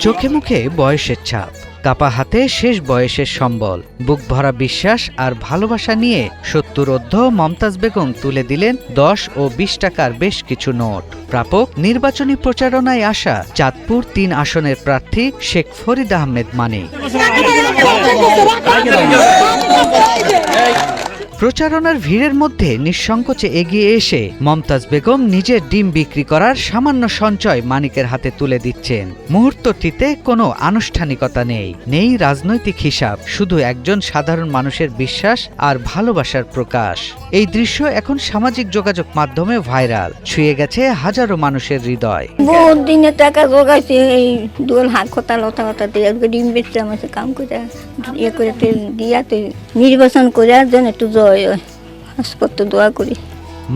চোখে মুখে বয়সের ছাপ, কাপা হাতে শেষ বয়সের সম্বল, বুক ভরা বিশ্বাস আর ভালোবাসা নিয়ে 70 মমতাজ বেগম তুলে দিলেন 10 ও 20 টাকার বেশ কিছু নোট। প্রাপক নির্বাচনী প্রচারণায় আসা চাঁদপুর 3 আসনের প্রার্থী শেখ ফরিদ আহমেদ মানিক। প্রচারণার ভিড়ের মধ্যে নিঃসংকোচে এগিয়ে এসে মমতাজ বেগম নিজের ডিম বিক্রি করার সামান্য সঞ্চয় মানিকের হাতে তুলে দিচ্ছেন। মুহূর্তটিতে কোনো আনুষ্ঠানিকতা নেই রাজনৈতিক হিসাব, শুধু একজন সাধারণ মানুষের বিশ্বাস আর ভালোবাসার প্রকাশ। এই দৃশ্য এখন সামাজিক যোগাযোগ মাধ্যমে ভাইরাল, ছুঁয়ে গেছে হাজারো মানুষের হৃদয়। বহুত দিনে টাকা জোগাইছে, এই দোল হাত খোতা লতা খোতা দিয়ে ডিম বেচতে আমাকে কাম করে ইয়ে করে দিয়া নির্বাচন করার জন্য একটু হাসপাতাল দোয়া করি।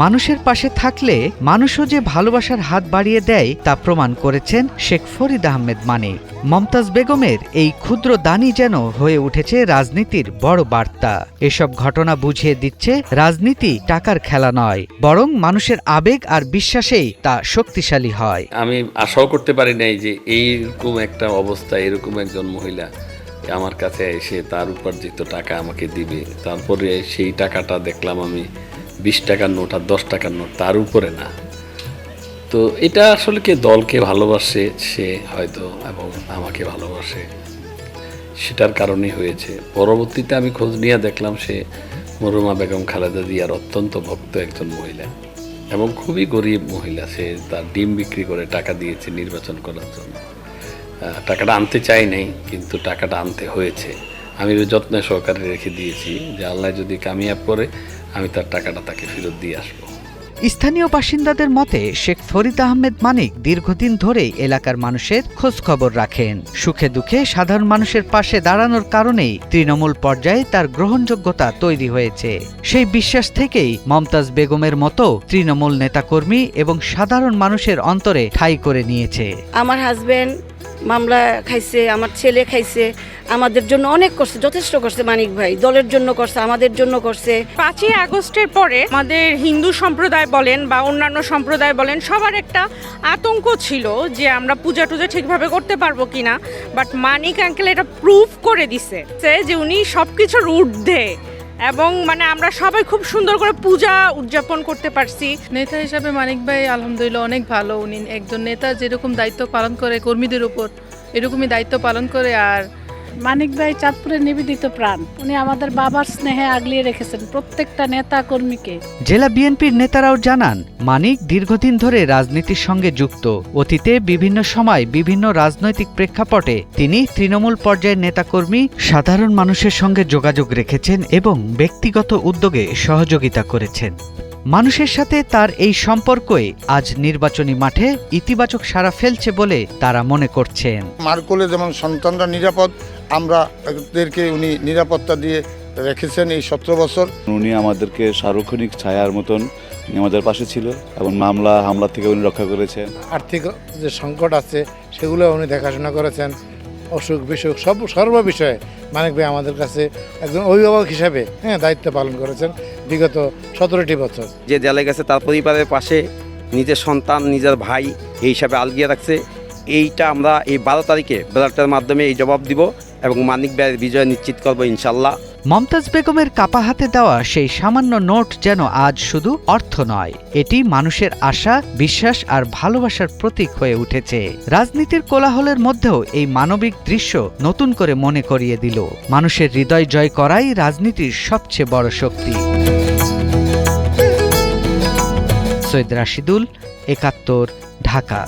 মানুষের পাশে থাকলে মানুষও যে ভালোবাসার হাত বাড়িয়ে দেয় তা প্রমাণ করেছেন শেখ ফরিদ আহমেদ মানিক। মমতাজ বেগমের এই ক্ষুদ্র দানই যেন হয়ে উঠেছে রাজনীতির বড় বার্তা। এসব ঘটনা বুঝিয়ে দিচ্ছে রাজনীতি টাকার খেলা নয়, বরং মানুষের আবেগ আর বিশ্বাসেই তা শক্তিশালী হয়। আমি আশাও করতে পারি নাই যে এইরকম একটা অবস্থা, এরকম একজন মহিলা আমার কাছে এসে তার উপার্জিত টাকা আমাকে দিবে। তারপরে সেই টাকাটা দেখলাম আমি 20 টাকার নোট আর 10 টাকার নোট, তার উপরে না। তো এটা আসলে কে দলকে ভালোবাসে সে হয়তো, এবং আমাকে ভালোবাসে, সেটার কারণেই হয়েছে। পরবর্তীতে আমি খোঁজ নিয়ে দেখলাম সে মরহুমা বেগম খালেদা জিয়ার অত্যন্ত ভক্ত একজন মহিলা এবং খুবই গরিব মহিলা। সে তার ডিম বিক্রি করে টাকা দিয়েছে নির্বাচন করার জন্য। টাকাটা আনতে চাই নাই, কিন্তু টাকাটা আনতে হয়েছে। আমি যত্ন সহকারে রেখে দিয়েছি যে আল্লাহ যদি কামিয়াব করে আমি তার টাকাটা তাকে ফেরত দিয়ে আসবো। স্থানীয় বাসিন্দাদের মতে শেখ ফরিদ আহমেদ মানিক দীর্ঘদিন ধরে এলাকার মানুষের খোঁজ খবর রাখেন। সুখে দুঃখে সাধারণ মানুষের পাশে দাঁড়ানোর কারণেই তৃণমূল পর্যায়ে তার গ্রহণযোগ্যতা তৈরি হয়েছে। সেই বিশ্বাস থেকেই মমতাজ বেগমের মতো তৃণমূল নেতাকর্মী এবং সাধারণ মানুষের অন্তরে ঠাঁই করে নিয়েছে। আমার হাজবেন্ড মামলা খাইছে, আমার ছেলে খাইছে, আমাদের জন্য অনেক করছে, যথেষ্ট করছে মানিক ভাই, দলের জন্য করছে, আমাদের জন্য করছে। 5ই আগস্টের পরে আমাদের হিন্দু সম্প্রদায় বলেন বা অন্যান্য সম্প্রদায় বলেন, সবার একটা আতঙ্ক ছিল যে আমরা পূজা টুজা ঠিকভাবে করতে পারবো কিনা। বাট মানিক আঙ্কেল এটা প্রুফ করে দিছে যে উনি সবকিছুর ঊর্ধ্বে, এবং মানে আমরা সবাই খুব সুন্দর করে পূজা উদযাপন করতে পারছি। নেতা হিসাবে মানিক ভাই আলহামদুলিল্লাহ অনেক ভালো। উনি একজন নেতা যেরকম দায়িত্ব পালন করে কর্মীদের উপর, এরকমই দায়িত্ব পালন করে। আর মানিক ভাই চাঁদপুরের নিবেদিত প্রাণ, উনি আমাদের বাবার স্নেহে আগলিয়ে রেখেছেন প্রত্যেকটা নেতা কর্মীকে। জেলা বিএনপির নেতারাও জানান মানিক দীর্ঘদিন ধরে রাজনীতির সঙ্গে যুক্ত। অতীতে বিভিন্ন সময় বিভিন্ন রাজনৈতিক প্রেক্ষাপটে তিনি তৃণমূল পর্যায়ের নেতাকর্মী, সাধারণ মানুষের সঙ্গে যোগাযোগ রেখেছেন এবং ব্যক্তিগত উদ্যোগে সহযোগিতা করেছেন। মানুষের সাথে তার এই সম্পর্কই আজ নির্বাচনী মাঠে ইতিবাচক সাড়া ফেলছে বলে তারা মনে করছেন। মার কোলে যেমন সন্তানরা নিরাপদ, আমাদেরকে উনি নিরাপত্তা দিয়ে রেখেছেন এই 17 বছর। উনি আমাদেরকে সার্বক্ষণিক ছায়ার মতন আমাদের পাশে ছিল এবং হামলা থেকে উনি রক্ষা করেছেন। আর্থিক যে সংকট আছে সেগুলো উনি দেখাশোনা করেছেন, অসুখ বিসুখ সর্ব বিষয়ে মানিক ভাই আমাদের কাছে একজন অভিভাবক হিসাবে দায়িত্ব পালন করেছেন বিগত 17টি বছর। যে জেলে গেছে তার পরিবারের পাশে নিজের সন্তান, নিজের ভাই এই হিসাবে আলগিয়ে রাখছে। এইটা আমরা এই 12 তারিখে ব্যালটের মাধ্যমে এই জবাব দিব এবং মানিক ভাইয়ের বিজয় নিশ্চিত করবো ইনশাল্লাহ। মমতাজ বেগমের কাপা হাতে দেওয়া সেই সামান্য নোট যেন আজ শুধু অর্থ নয়, এটি মানুষের আশা, বিশ্বাস আর ভালোবাসার প্রতীক হয়ে উঠেছে। রাজনীতির কোলাহলের মধ্যেও এই মানবিক দৃশ্য নতুন করে মনে করিয়ে দিল মানুষের হৃদয় জয় করাই রাজনীতির সবচেয়ে বড় শক্তি। সৈয়দ রাশিদুল, 71, ঢাকা।